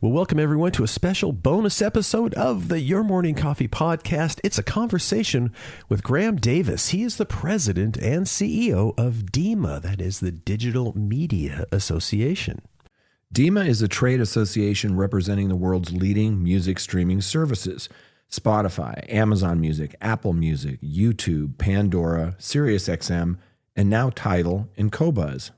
Well, welcome everyone to a special bonus episode of the Your Morning Coffee podcast. It's a conversation with Graham Davis. He is the president and CEO of DEMA, that is the Digital Media Association. DEMA is a trade association representing the world's leading music streaming services. Spotify, Amazon Music, Apple Music, YouTube, Pandora, SiriusXM, and now Tidal and Qobuz.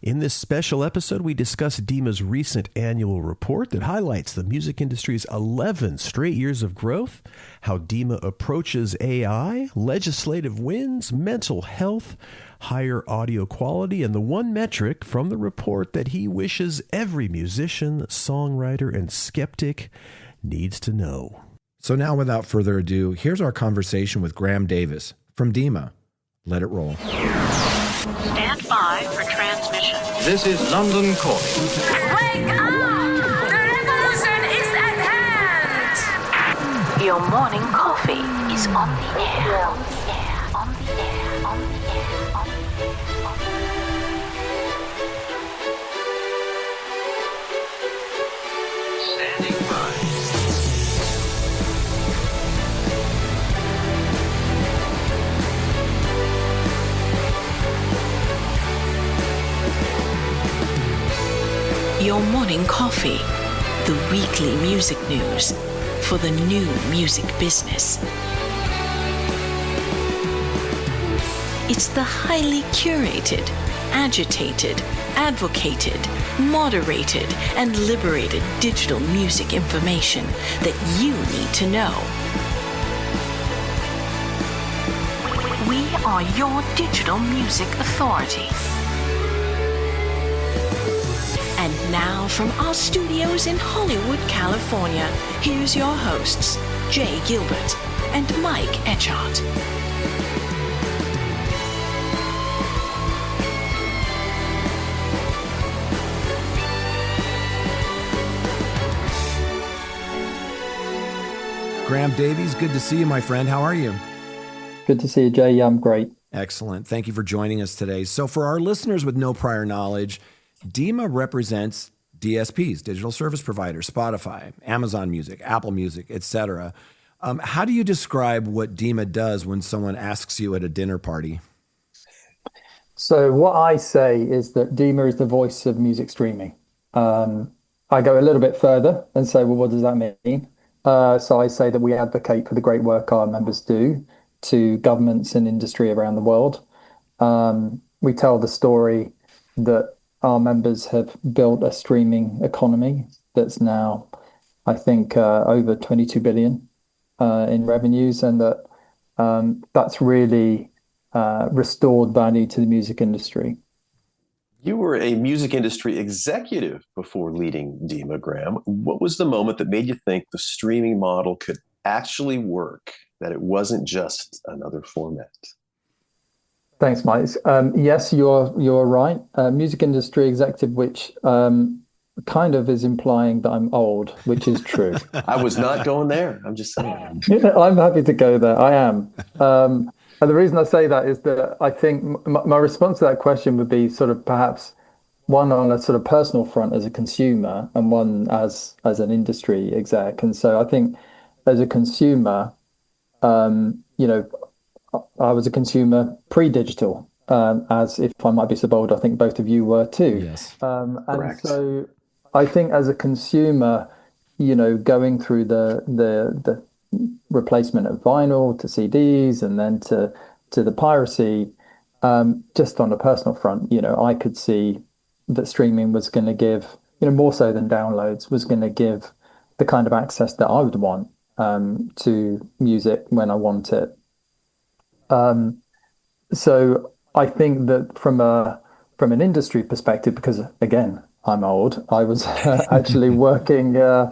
In this special episode, we discuss DEMA's recent annual report that highlights the music industry's 11 straight years of growth, how DEMA approaches AI, legislative wins, mental health, higher audio quality, and the one metric from the report that he wishes every musician, songwriter, and skeptic needs to know. So now, without further ado, here's our conversation with Graham Davis from DEMA. Let it roll. Stand by for transmission. This is London calling. Wake up! The revolution is at hand! Your morning coffee is on the air. On the air, on the air, on the air, on the air, on the air. Standing by. Your morning coffee, the weekly music news for the new music business. It's the highly curated, agitated, advocated, moderated, and liberated digital music information that you need to know. We are your digital music authority. And now from our studios in Hollywood, California, here's your hosts, Jay Gilbert and Mike Etchart. Graham Davies, good to see you, my friend. How are you? Good to see you, Jay. Yeah, I'm great. Excellent. Thank you for joining us today. So for our listeners with no prior knowledge, DEMA represents DSPs, digital service providers, Spotify, Amazon Music, Apple Music, etc. How do you describe what DEMA does when someone asks you at a dinner party? So what I say is that DEMA is the voice of music streaming. I go a little bit further and say, well, what does that mean? So I say that we advocate for the great work our members do to governments and industry around the world. We tell the story that our members have built a streaming economy that's now, I think, over 22 billion in revenues, and that that's really restored value to the music industry. You were a music industry executive before leading DEMA, Graham. What was the moment that made you think the streaming model could actually work, that it wasn't just another format? Thanks, Mike. Yes, you're right. Music industry executive, which kind of is implying that I'm old, which is true. I was not going there. I'm just saying. I'm happy to go there. I am. And the reason I say that is that I think my response to that question would be sort of perhaps one on a sort of personal front as a consumer and one as an industry exec. And so I think as a consumer, I was a consumer pre-digital, as if I might be so bold, I think both of you were too. Yes. And so I think as a consumer, going through the replacement of vinyl to CDs and then to the piracy, just on a personal front, I could see that streaming was going to give, more so than downloads, was going to give the kind of access that I would want to music when I want it. So I think that from an industry perspective, because again, I'm old, I was actually working at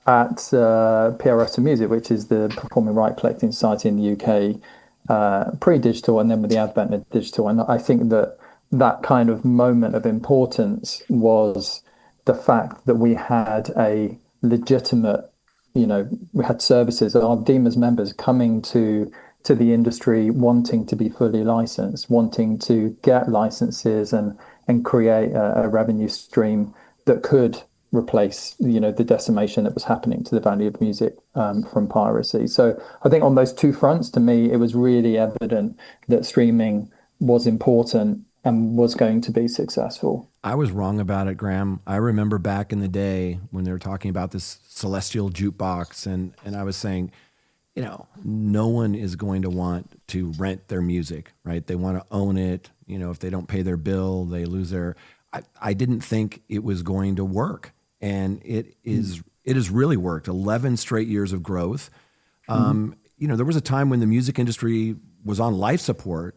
PRS to Music, which is the Performing Right Collecting Society in the UK, pre-digital, and then with the advent of digital. And I think that kind of moment of importance was the fact that we had a legitimate, we had services, our DEMA's members coming to the industry wanting to be fully licensed, wanting to get licenses and create a revenue stream that could replace, the decimation that was happening to the value of music from piracy. So I think on those two fronts, to me, it was really evident that streaming was important and was going to be successful. I was wrong about it, Graham. I remember back in the day when they were talking about this celestial jukebox, and I was saying, no one is going to want to rent their music, right? They want to own it. If they don't pay their bill, they lose their. I didn't think it was going to work, and it has really worked. 11 straight years of growth. There was a time when the music industry was on life support.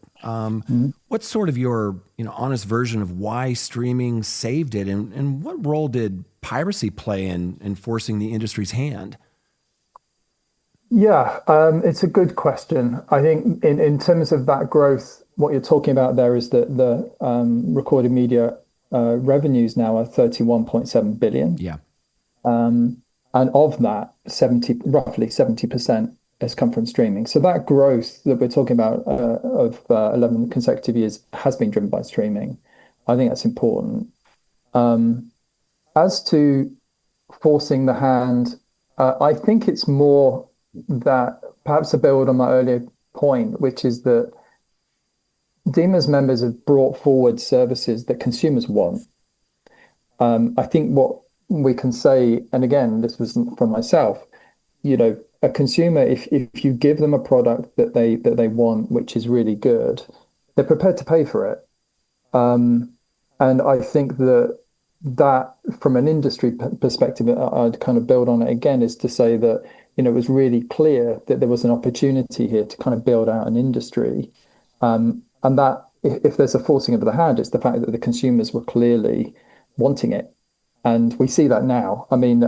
What's sort of your honest version of why streaming saved it, and what role did piracy play in forcing the industry's hand? Yeah, it's a good question. I think in terms of that growth, what you're talking about there is that the recorded media revenues now are 31.7 billion. Yeah. And of that, roughly 70% has come from streaming. So that growth that we're talking about of 11 consecutive years has been driven by streaming. I think that's important. As to forcing the hand, I think it's more that, perhaps to build on my earlier point, which is that DEMA's members have brought forward services that consumers want. I think what we can say, and again, this was from myself, a consumer, if you give them a product that they want, which is really good, they're prepared to pay for it. And I think that from an industry perspective, I'd kind of build on it again, is to say that, it was really clear that there was an opportunity here to kind of build out an industry. And that if there's a forcing of the hand, it's the fact that the consumers were clearly wanting it. And we see that now. I mean,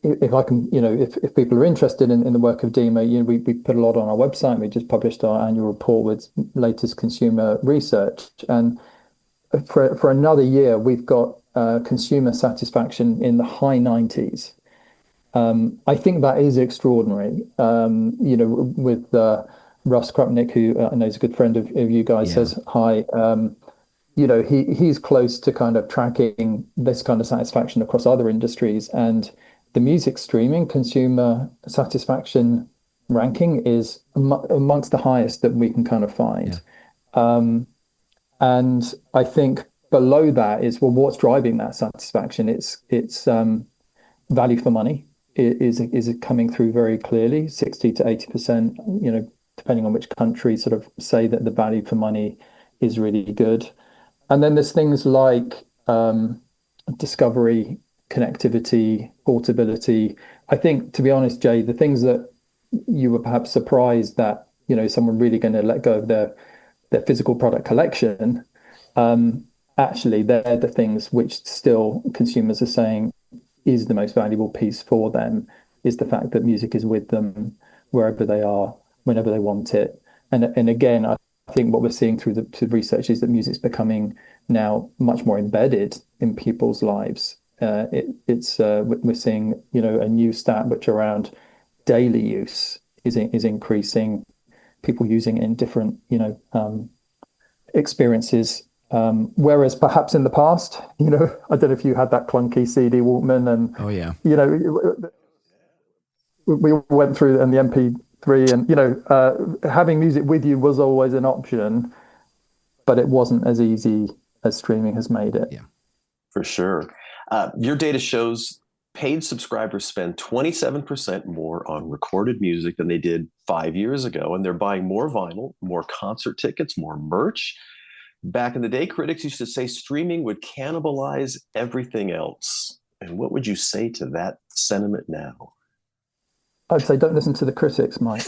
if I can, if people are interested in the work of DEMA, we put a lot on our website. We just published our annual report with latest consumer research. And for another year, we've got consumer satisfaction in the high 90s. I think that is extraordinary. With Russ Krupnick, who I know is a good friend of you guys, says hi. He's close to kind of tracking this kind of satisfaction across other industries, and the music streaming consumer satisfaction ranking is amongst the highest that we can kind of find. And I think below that is, well, what's driving that satisfaction? It's value for money is coming through very clearly. 60 to 80%, depending on which country, sort of say that the value for money is really good. And then there's things like discovery, connectivity, portability. I think, to be honest, Jay, the things that you were perhaps surprised that, someone really going to let go of their physical product collection, actually, they're the things which still consumers are saying is the most valuable piece for them, is the fact that music is with them wherever they are, whenever they want it. And again, I think what we're seeing through the research is that music's becoming now much more embedded in people's lives. We're seeing, a new stat which around daily use is increasing, people using it in different, experiences. Whereas perhaps in the past, I don't know if you had that clunky CD Walkman, and we went through and the MP3, and having music with you was always an option, but it wasn't as easy as streaming has made it. Yeah, for sure. Your data shows paid subscribers spend 27% more on recorded music than they did 5 years ago, and they're buying more vinyl, more concert tickets, more merch. Back in the day, critics used to say streaming would cannibalize everything else. And what would you say to that sentiment now? I'd say don't listen to the critics, Mike.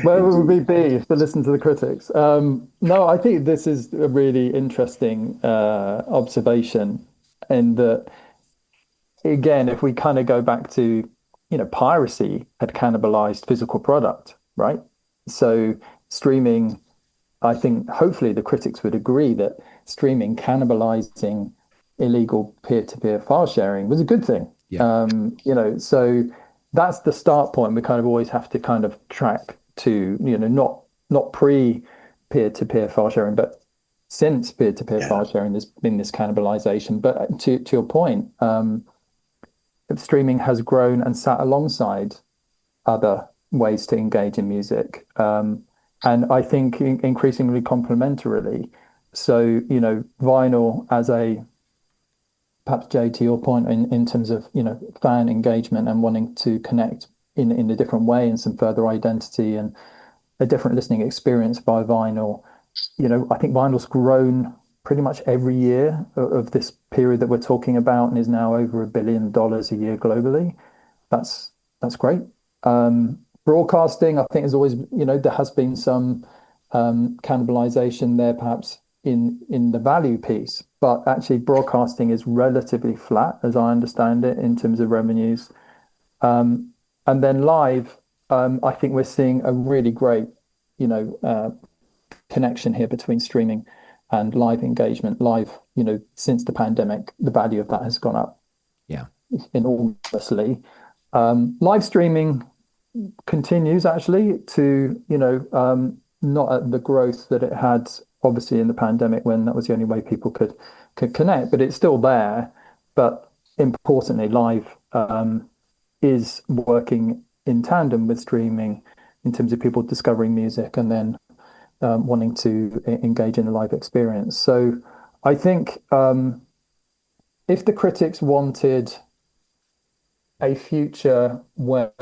Where would we be if to listen to the critics? No, I think this is a really interesting observation. And that, again, if we kind of go back to, piracy had cannibalized physical product, right? So streaming, I think hopefully the critics would agree that streaming cannibalizing illegal peer-to-peer file sharing was a good thing. So that's the start point. We kind of always have to kind of track to, not pre peer-to-peer file sharing, but since peer-to-peer Yeah. file sharing, there's been this cannibalization. But to your point, streaming has grown and sat alongside other ways to engage in music. And I think increasingly complementarily. So, vinyl as a, perhaps Jay, to your point in terms of, fan engagement and wanting to connect in a different way and some further identity and a different listening experience by vinyl. I think vinyl's grown pretty much every year of this period that we're talking about and is now over $1 billion a year globally. That's great. Broadcasting, I think, is always, there has been some cannibalization there, perhaps in the value piece, but actually broadcasting is relatively flat, as I understand it, in terms of revenues. And then live, I think we're seeing a really great, connection here between streaming and live engagement. Live, since the pandemic, the value of that has gone up Yeah. enormously. Live streaming continues actually to, not at the growth that it had obviously in the pandemic when that was the only way people could connect, but it's still there. But importantly, live is working in tandem with streaming in terms of people discovering music and then wanting to engage in a live experience. So I think if the critics wanted a future where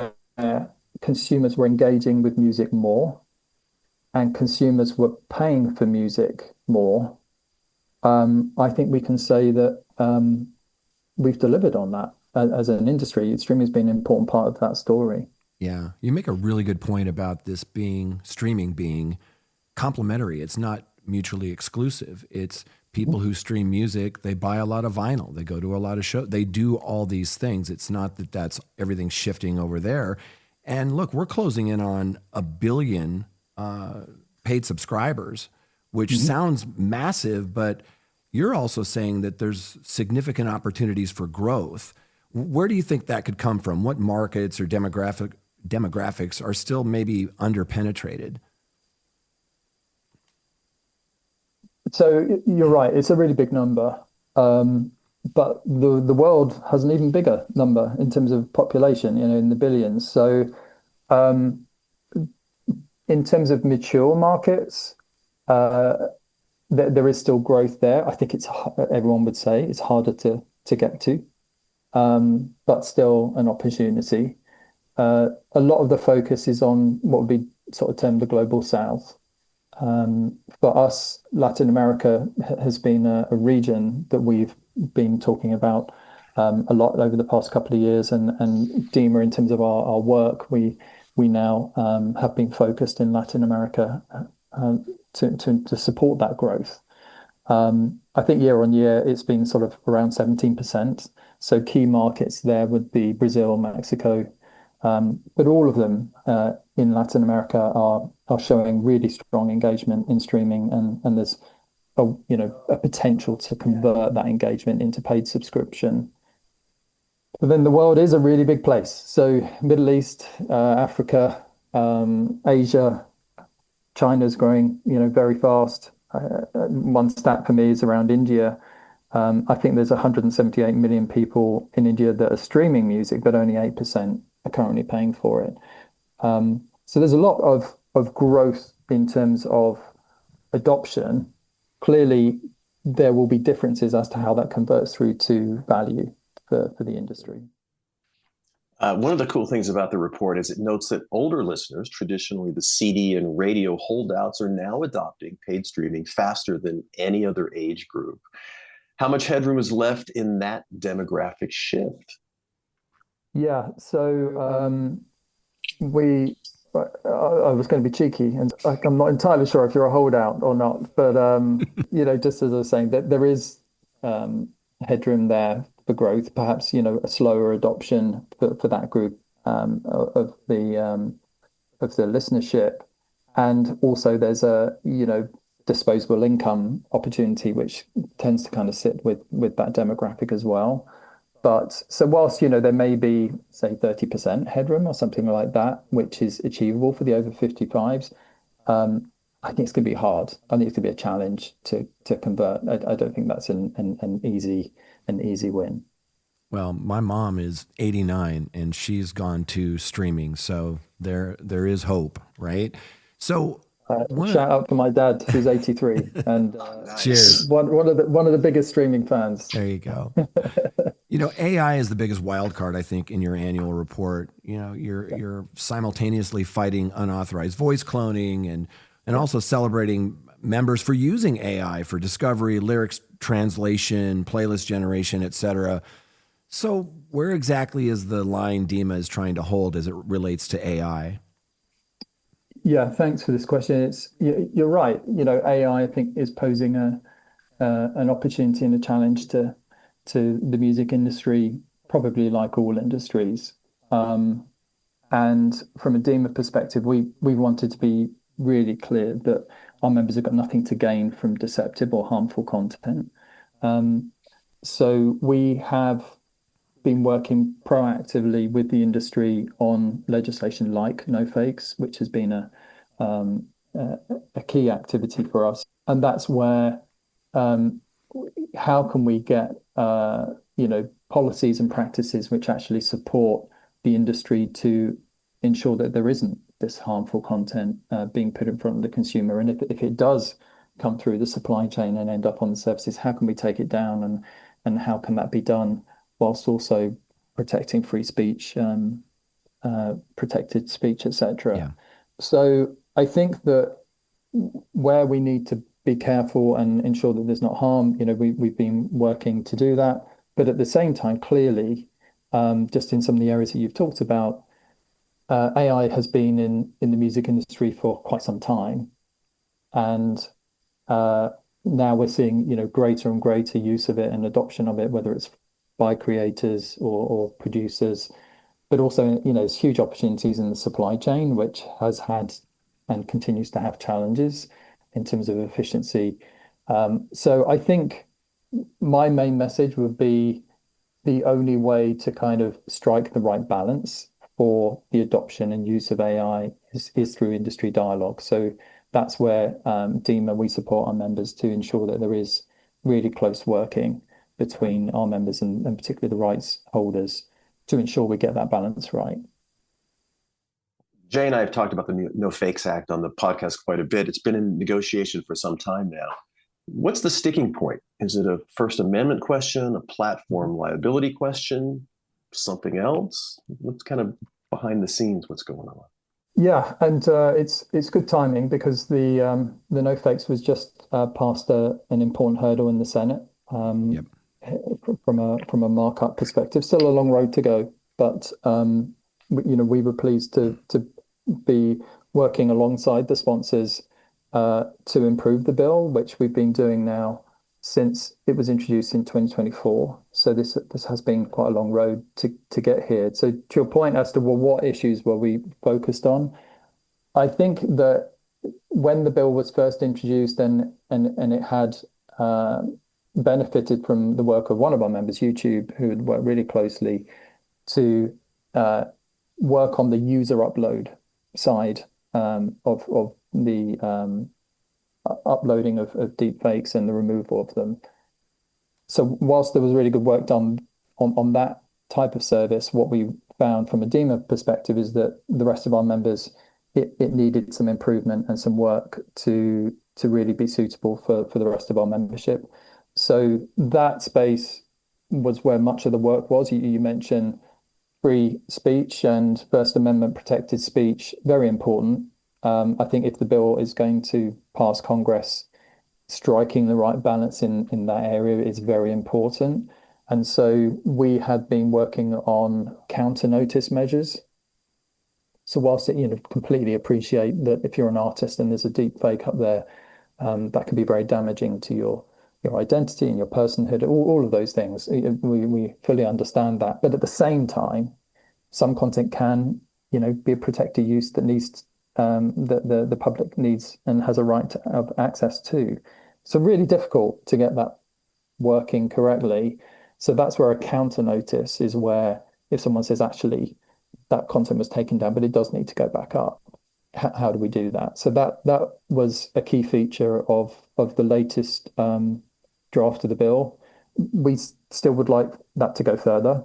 consumers were engaging with music more and consumers were paying for music more, I think we can say that we've delivered on that as an industry. Streaming has been an important part of that story. Yeah. You make a really good point about this streaming being complementary. It's not mutually exclusive. It's people who stream music, they buy a lot of vinyl, they go to a lot of shows, they do all these things. It's not that that's everything shifting over there. And look, we're closing in on 1 billion paid subscribers, which sounds massive, but you're also saying that there's significant opportunities for growth. Where do you think that could come from? What markets or demographics are still maybe underpenetrated? So you're right, it's a really big number. But the world has an even bigger number in terms of population, in the billions. So in terms of mature markets, there is still growth there. I think everyone would say it's harder to get to, but still an opportunity. A lot of the focus is on what would be sort of termed the global south. For us, Latin America has been a region that we've been talking about a lot over the past couple of years, and DEMA, in terms of our work, we now have been focused in Latin America to support that growth. I think year on year it's been sort of around 17%. So key markets there would be Brazil, Mexico, but all of them in Latin America are showing really strong engagement in streaming, and there's a potential to convert that engagement into paid subscription. But then the world is a really big place. So Middle East, Africa, Asia, China's growing, very fast. One stat for me is around India. I think there's 178 million people in India that are streaming music, but only 8% are currently paying for it. So there's a lot of growth in terms of adoption. Clearly, there will be differences as to how that converts through to value for the industry. One of the cool things about the report is it notes that older listeners, traditionally the CD and radio holdouts, are now adopting paid streaming faster than any other age group. How much headroom is left in that demographic shift? Yeah, so I was going to be cheeky, and I'm not entirely sure if you're a holdout or not, but just as I was saying, that there is headroom there for growth, perhaps a slower adoption for that group of the listenership, and also there's a disposable income opportunity which tends to kind of sit with that demographic as well. But so whilst there may be, say, 30% headroom or something like that, which is achievable for the over 55s, I think it's going to be hard. I think it's going to be a challenge to convert. I don't think that's an easy win. Well, my mom is 89 and she's gone to streaming, so there is hope, right? So Shout out to my dad, who's 83, and cheers. one of the biggest streaming fans. There you go. AI is the biggest wild card, I think, in your annual report. You're simultaneously fighting unauthorized voice cloning and also celebrating members for using AI for discovery, lyrics translation, playlist generation, etc. So where exactly is the line DEMA is trying to hold as it relates to AI? Yeah, thanks for this question. You're right. AI, I think, is posing an opportunity and a challenge to the music industry, probably like all industries. And from a DEMA perspective, we wanted to be really clear that our members have got nothing to gain from deceptive or harmful content. So we have been working proactively with the industry on legislation like no fakes, which has been a key activity for us. And that's where how can we get policies and practices which actually support the industry to ensure that there isn't this harmful content being put in front of the consumer, and if it does come through the supply chain and end up on the services, how can we take it down, and how can that be done whilst also protecting free speech, protected speech, etc. Yeah. So I think that where we need to be careful and ensure that there's not harm, we've been working to do that. But at the same time, clearly, just in some of the areas that you've talked about, AI has been in the music industry for quite some time. And now we're seeing, greater and greater use of it and adoption of it, whether it's by creators or producers, but also, there's huge opportunities in the supply chain, which has had and continues to have challenges in terms of efficiency. So I think my main message would be the only way to kind of strike the right balance for the adoption and use of AI is through industry dialogue. So that's where DEMA, we support our members to ensure that there is really close working between our members and particularly the rights holders to ensure we get that balance right. Jay and I have talked about the No Fakes Act on the podcast quite a bit. It's been in negotiation for some time now. What's the sticking point? Is it a First Amendment question, a platform liability question, something else? What's kind of behind the scenes, what's going on? Yeah, and it's good timing because the No Fakes was just past an important hurdle in the Senate. Yep. From a markup perspective, still a long road to go, but we were pleased to be working alongside the sponsors to improve the bill, which we've been doing now since it was introduced in 2024. So this has been quite a long road to get here. So to your point as to what issues were we focused on, I think that when the bill was first introduced and it had benefited from the work of one of our members, YouTube, who had worked really closely to work on the user upload side of the uploading of deep fakes and the removal of them. So whilst there was really good work done on that type of service, what we found from a DEMA perspective is that the rest of our members, it needed some improvement and some work to really be suitable for the rest of our membership. So that space was where much of the work was. You mentioned free speech and First Amendment protected speech, very important. I think if the bill is going to pass Congress, striking the right balance in that area is very important. And so we had been working on counter notice measures. So whilst completely appreciate that if you're an artist and there's a deep fake up there, that can be very damaging to your identity and your personhood, all of those things. We fully understand that. But at the same time, some content can, be a protected use that needs that the public needs and has a right to have access to. So really difficult to get that working correctly. So that's where a counter notice is, where if someone says actually that content was taken down, but it does need to go back up, how do we do that? So that was a key feature of the latest draft of the bill. We still would like that to go further.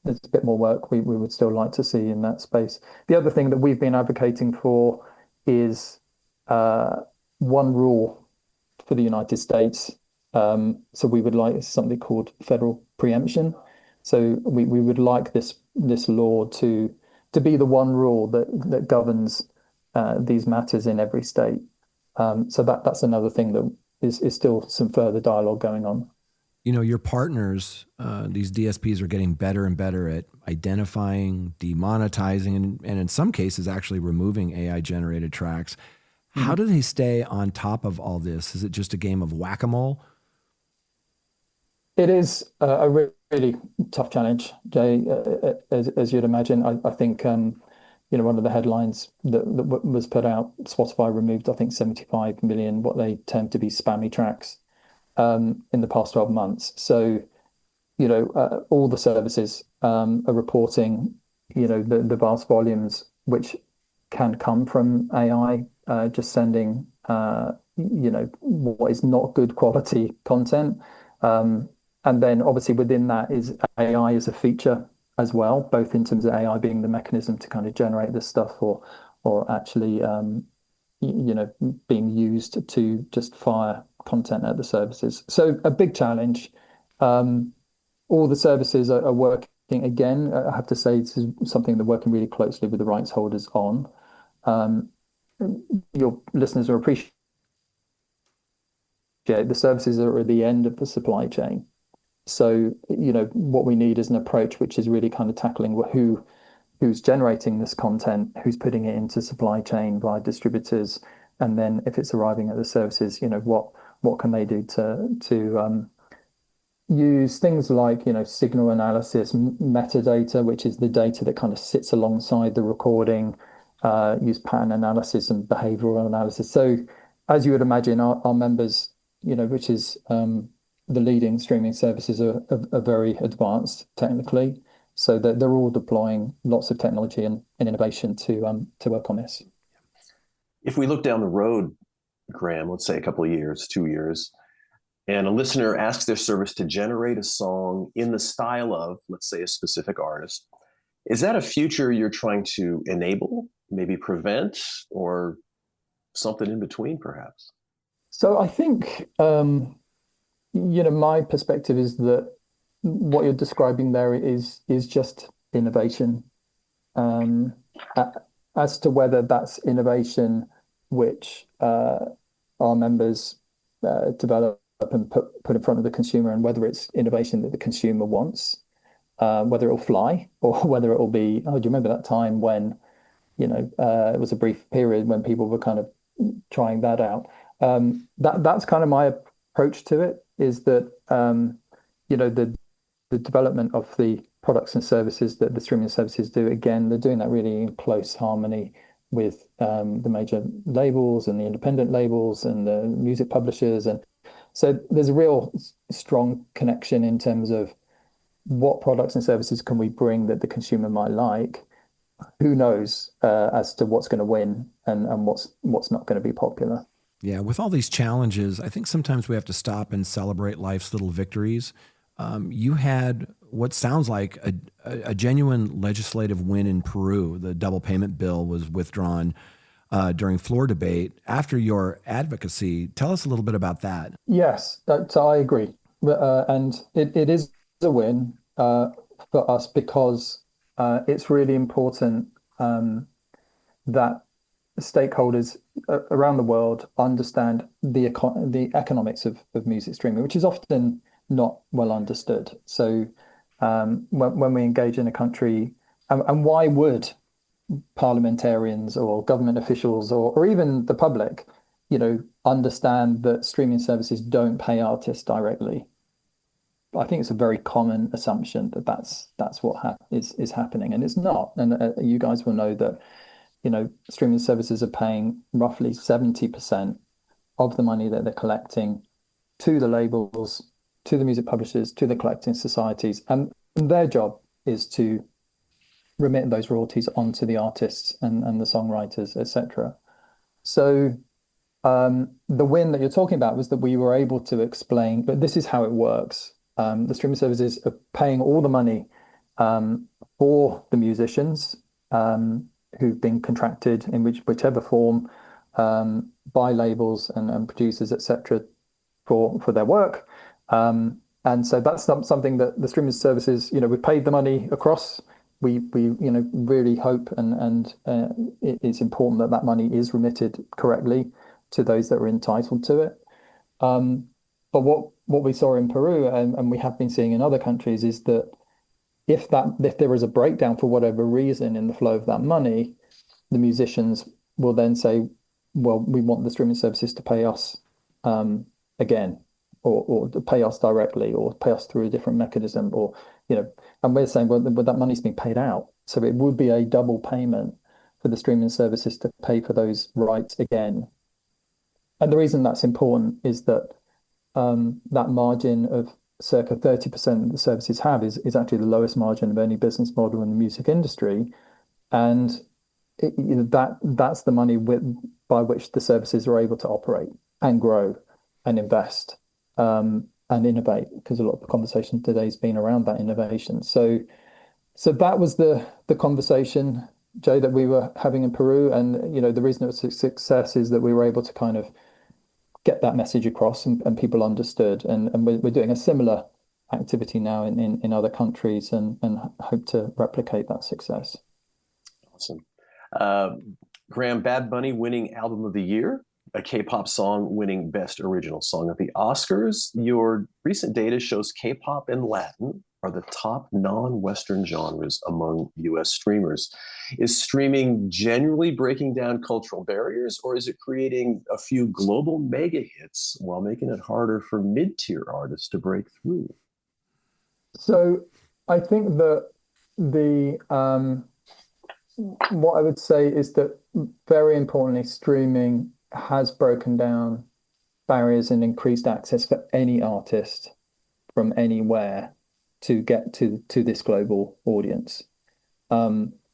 There's a bit more work we would still like to see in that space. The other thing that we've been advocating for is one rule for the United States. So we would like something called federal preemption. So we would like this law to be the one rule that governs these matters in every state. So that's another thing that is still some further dialogue going on. Your partners, these DSPs are getting better and better at identifying, demonetizing, and in some cases actually removing AI generated tracks. How do they stay on top of all this? Is it just a game of whack-a-mole? It is a really tough challenge, Jay, as you'd imagine. I think one of the headlines that was put out, Spotify removed, I think, 75 million, what they term to be spammy tracks in the past 12 months. So, all the services are reporting, the vast volumes which can come from AI, just sending, what is not good quality content. And then obviously within that is AI as a feature as well, both in terms of AI being the mechanism to kind of generate this stuff or actually, being used to just fire content at the services. So a big challenge. All the services are working again. I have to say this is something they're working really closely with the rights holders on. Your listeners will appreciate the services are at the end of the supply chain. So, what we need is an approach which is really kind of tackling who's generating this content, who's putting it into supply chain via distributors, and then if it's arriving at the services, what can they do to use things like signal analysis, metadata, which is the data that kind of sits alongside the recording, use pattern analysis and behavioral analysis. So, as you would imagine, our members, which is the leading streaming services are very advanced technically, so that they're all deploying lots of technology and innovation to work on this. If we look down the road, Graham, let's say a couple of years, 2 years, and a listener asks their service to generate a song in the style of, let's say, a specific artist, is that a future you're trying to enable, maybe prevent, or something in between, perhaps? So I think my perspective is that what you're describing there is just innovation. As to whether that's innovation which our members develop and put in front of the consumer, and whether it's innovation that the consumer wants, whether it'll fly or whether it'll be, oh, do you remember that time when, it was a brief period when people were kind of trying that out. That's kind of my approach to it, is that the development of the products and services that the streaming services do, again, they're doing that really in close harmony with the major labels and the independent labels and the music publishers. And so there's a real strong connection in terms of what products and services can we bring that the consumer might like. Who knows as to what's going to win and what's not going to be popular. Yeah, with all these challenges, I think sometimes we have to stop and celebrate life's little victories. You had what sounds like a genuine legislative win in Peru. The double payment bill was withdrawn during floor debate. After your advocacy, tell us a little bit about that. Yes, so I agree. And it is a win for us because it's really important that stakeholders around the world understand the economics of music streaming, which is often not well understood. So when we engage in a country, and why would parliamentarians or government officials or even the public, understand that streaming services don't pay artists directly? I think it's a very common assumption that that's what is happening, and it's not. And you guys will know that streaming services are paying roughly 70% of the money that they're collecting to the labels, to the music publishers, to the collecting societies, and their job is to remit those royalties onto the artists and the songwriters, etc. So the win that you're talking about was that we were able to explain, but this is how it works. The streaming services are paying all the money for the musicians who've been contracted in whichever form by labels and producers, etc., for their work. And so that's something that the streaming services, we paid the money across. We really hope and it's important that that money is remitted correctly to those that are entitled to it. But what we saw in Peru and we have been seeing in other countries is that if there is a breakdown for whatever reason in the flow of that money, the musicians will then say, well, we want the streaming services to pay us again, or to pay us directly, or pay us through a different mechanism, or and we're saying, well, that money's been paid out, so it would be a double payment for the streaming services to pay for those rights again. And the reason that's important is that that margin of circa 30% that the services have is actually the lowest margin of any business model in the music industry, and that's the money by which the services are able to operate and grow and invest and innovate, because a lot of the conversation today has been around that innovation. So that was the conversation, Jay, that we were having in Peru, and the reason it was a success is that we were able to kind of get that message across and people understood, and we're doing a similar activity now in other countries and hope to replicate that success. Awesome. Graham, Bad Bunny winning Album of the Year, a K-pop song winning Best Original Song at the Oscars. Your recent data shows K-pop and Latin are the top non-Western genres among US streamers. Is streaming generally breaking down cultural barriers, or is it creating a few global mega hits while making it harder for mid-tier artists to break through? So I think that what I would say is that, very importantly, streaming has broken down barriers and increased access for any artist from anywhere to get to this global audience.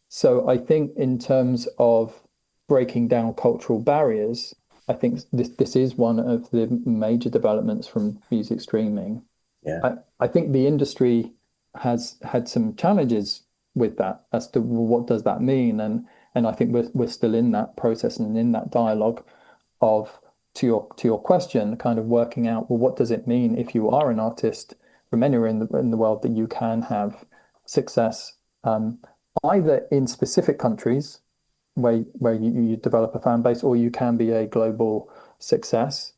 So I think in terms of breaking down cultural barriers, I think this is one of the major developments from music streaming. Yeah. I think the industry has had some challenges with that as to what does that mean, and I think we're still in that process and in that dialogue of, to your question, kind of working out, well, what does it mean if you are an artist from anywhere in the world, that you can have success either in specific countries where you develop a fan base, or you can be a global success.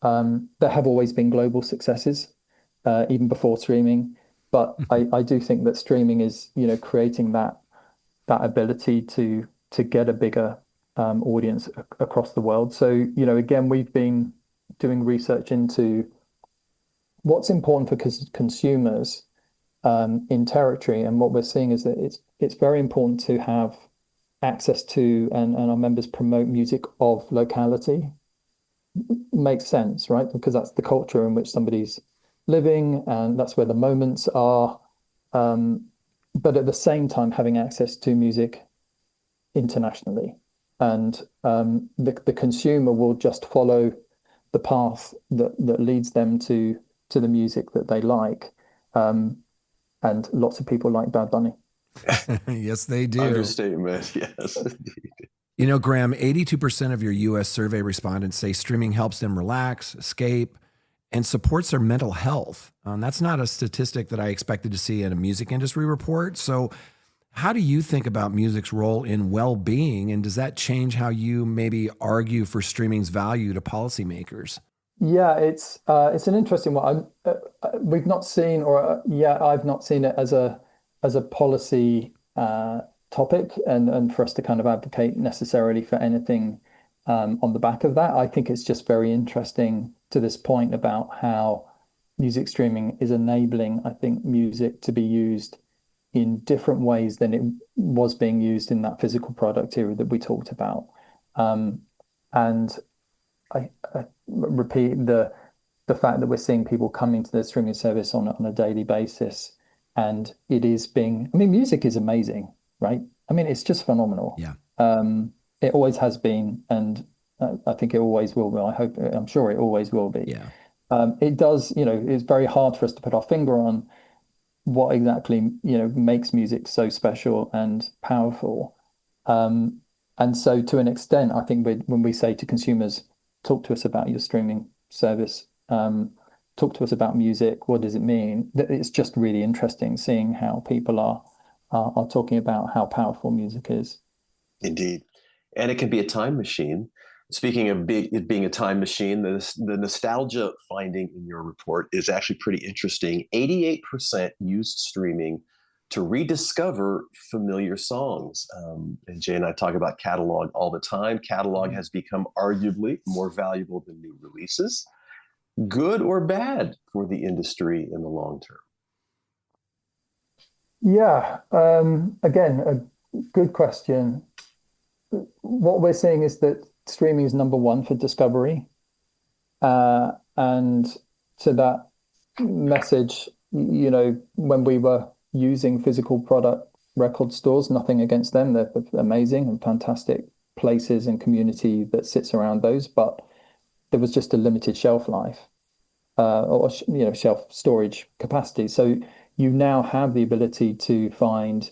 There have always been global successes even before streaming, but I do think that streaming is creating that ability to get a bigger audience across the world. So again, we've been doing research into what's important for consumers in territory, and what we're seeing is that it's very important to have access to, and our members promote music of locality. Makes sense, right? Because that's the culture in which somebody's living, and that's where the moments are. But at the same time, having access to music internationally, and the consumer will just follow the path that leads them to the music that they like. And lots of people like Bad Bunny. Yes, they do. Understatement. Yes, indeed. Graham, 82% of your US survey respondents say streaming helps them relax, escape, and supports their mental health. That's not a statistic that I expected to see in a music industry report. So how do you think about music's role in well-being, and does that change how you maybe argue for streaming's value to policymakers? Yeah, it's an interesting one. We've not seen, I've not seen it as a policy topic, and for us to kind of advocate necessarily for anything on the back of that. I think it's just very interesting to this point about how music streaming is enabling, I think, music to be used in different ways than it was being used in that physical product era that we talked about. And I repeat the fact that we're seeing people coming to the streaming service on a daily basis, and it is being, music is amazing. right? I mean, it's just phenomenal. Yeah. It always has been, and I think it always will be. I'm sure it always will be. Yeah. It does, it's very hard for us to put our finger on what exactly, makes music so special and powerful. And so to an extent, I think when we say to consumers, talk to us about your streaming service, talk to us about music, what does it mean? It's just really interesting seeing how people are talking about how powerful music is. Indeed. And it can be a time machine. Speaking of it being a time machine, the nostalgia finding in your report is actually pretty interesting. 88% used streaming to rediscover familiar songs. And Jay and I talk about catalog all the time. Catalog has become arguably more valuable than new releases. Good or bad for the industry in the long term? Yeah. Again, a good question. What we're seeing is that streaming is number one for discovery. And to that message, when we were using physical product record stores, nothing against them, they're amazing and fantastic places and community that sits around those, but there was just a limited shelf life, or shelf storage capacity. So you now have the ability to find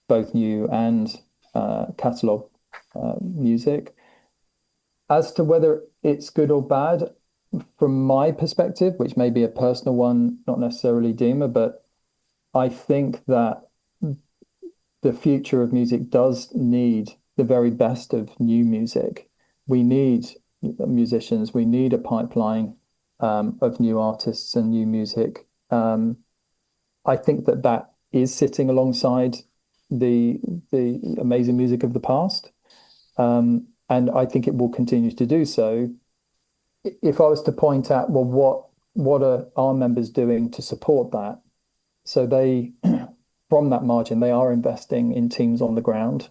both new and catalog music. As to whether it's good or bad, from my perspective, which may be a personal one, not necessarily Dima, but I think that the future of music does need the very best of new music. We need musicians, we need a pipeline of new artists and new music. I think that is sitting alongside the amazing music of the past. And I think it will continue to do so. If I was to point out, well, what are our members doing to support that? So they, from that margin, they are investing in teams on the ground,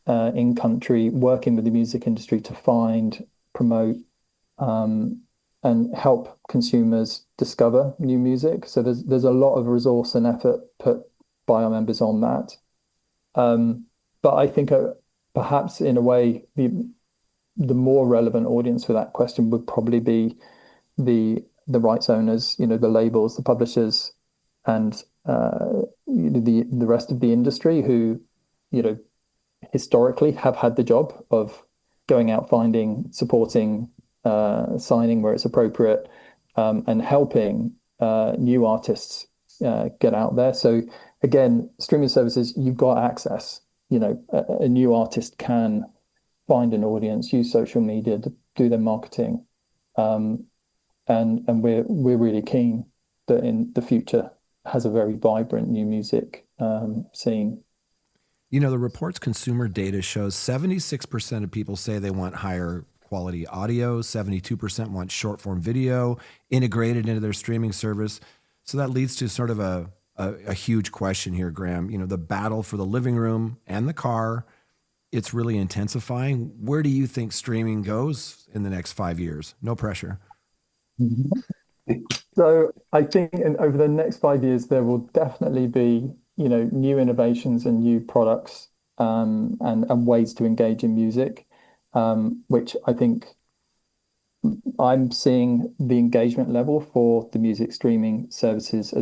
in country, working with the music industry to find, promote, and help consumers discover new music. So there's a lot of resource and effort put by our members on that. But I think perhaps in a way the more relevant audience for that question would probably be the rights owners, the labels, the publishers, and the rest of the industry who, historically have had the job of going out, finding, supporting, signing where it's appropriate, and helping new artists get out there. So again, streaming services, you've got access. A new artist can find an audience, use social media to do their marketing, and we're really keen that in the future has a very vibrant new music scene. The report's consumer data shows 76% of people say they want higher quality audio, 72% want short form video integrated into their streaming service. So that leads to sort of a huge question here, Graham. The battle for the living room and the car, it's really intensifying. Where do you think streaming goes in the next 5 years? No pressure. So I think over the next 5 years, there will definitely be, new innovations and new products, and ways to engage in music, which I think I'm seeing the engagement level for the music streaming services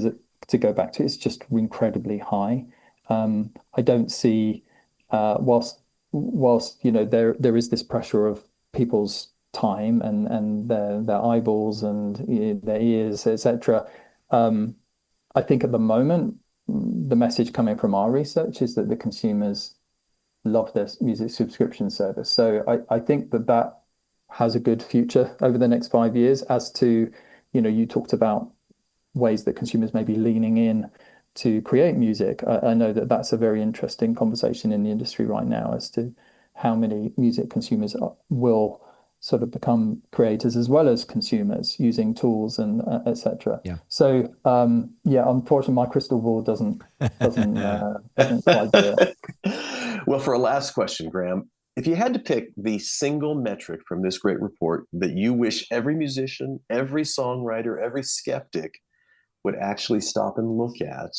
to go back to, it's just incredibly high. I don't see, whilst there is this pressure of people's time and their eyeballs and their ears, etc. I think at the moment, the message coming from our research is that the consumers love this music subscription service. So I think that has a good future over the next 5 years. As to, you talked about ways that consumers may be leaning in to create music. I know that's a very interesting conversation in the industry right now as to how many music consumers will sort of become creators as well as consumers using tools and etc. Yeah. So unfortunately, my crystal ball doesn't quite do it. Well, for a last question, Graham, if you had to pick the single metric from this great report that you wish every musician, every songwriter, every skeptic would actually stop and look at,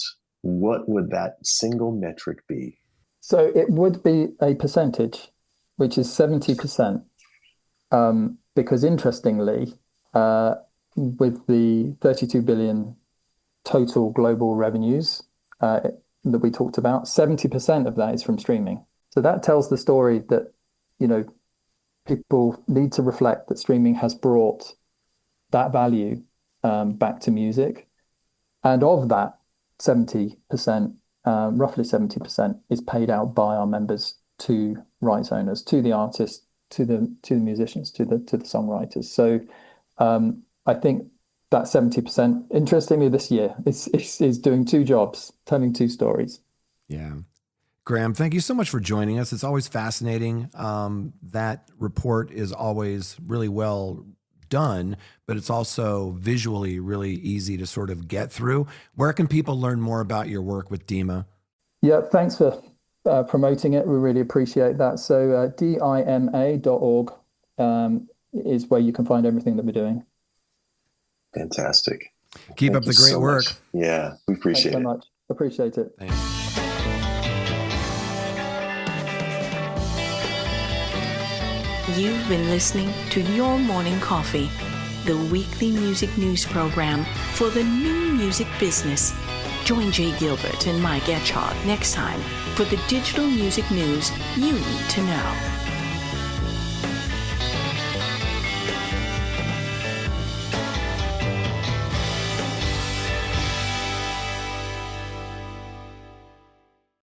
what would that single metric be? So it would be a percentage, which is 70%. Because interestingly, with the 32 billion total global revenues that we talked about, 70% of that is from streaming. So that tells the story that, people need to reflect that streaming has brought that value back to music. And of that 70%, roughly 70% is paid out by our members to rights owners, to the artists, to the musicians, to the songwriters. So I think that 70%, interestingly, this year is doing two jobs, telling two stories. Yeah. Graham, thank you so much for joining us. It's always fascinating. That report is always really well done, but it's also visually really easy to sort of get through. Where can people learn more about your work with DIMA? Yeah, thanks for promoting it. We really appreciate that. So dima.org is where you can find everything that we're doing. Fantastic. Keep Thank up the you great so work. much. Yeah, we appreciate Thanks so it. much. Appreciate it. Thanks. You've been listening to Your Morning Coffee, the weekly music news program for the new music business. Join Jay Gilbert and Mike Etchart next time for the digital music news you need to know.